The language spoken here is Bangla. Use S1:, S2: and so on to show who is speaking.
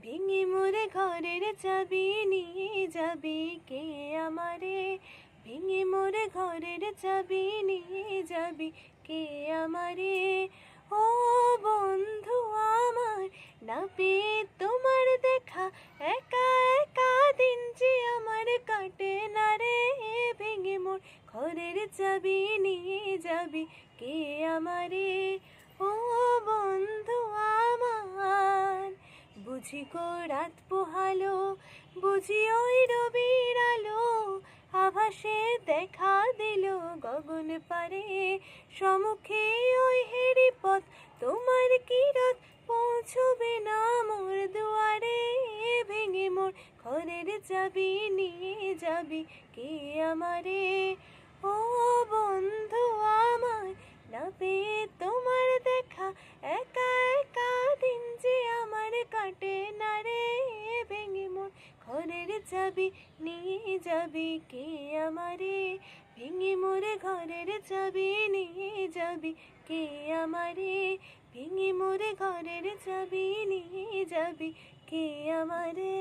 S1: ভেঙে মোরে ঘরের চাবি নিয়ে যাবি কে আমারে, ভেঙে মোরে ঘরের চাবি নিয়ে যাবি কে আমারে। ও বন্ধু আমার, না পেয়ে তোমার দেখা, একা একা দিন যে আমার কাটে না রে। ভেঙে মোর ঘরের চাবি নিয়ে যাবি কে আমারে। ও বন্ধু আমার, বুঝি গো রাত পোহালো, বুঝি ওই রবির আলো, আভাসে দেখা দিল গগন পারে। সম্মুখে ওই হেরি পথ, তোমার কিরত পৌঁছবে না মোর দুয়ারে। ভেঙে মোর ঘরের চাবি নিয়ে যাবি কে আমারে। ও বন্ধু আমার, না পেয়ে তোমার দেখা, একা একা দিন যে আমার কাটে না রে। ভেঙে মোর ঘরের চাবি নিয়ে যাবি কে আমারে, ভেঙে মোরে ঘরের চাবি নিয়ে যাবি কে আমারে, ভেঙে মোরে ঘরের চাবি নিয়ে যাবি কে আমারে।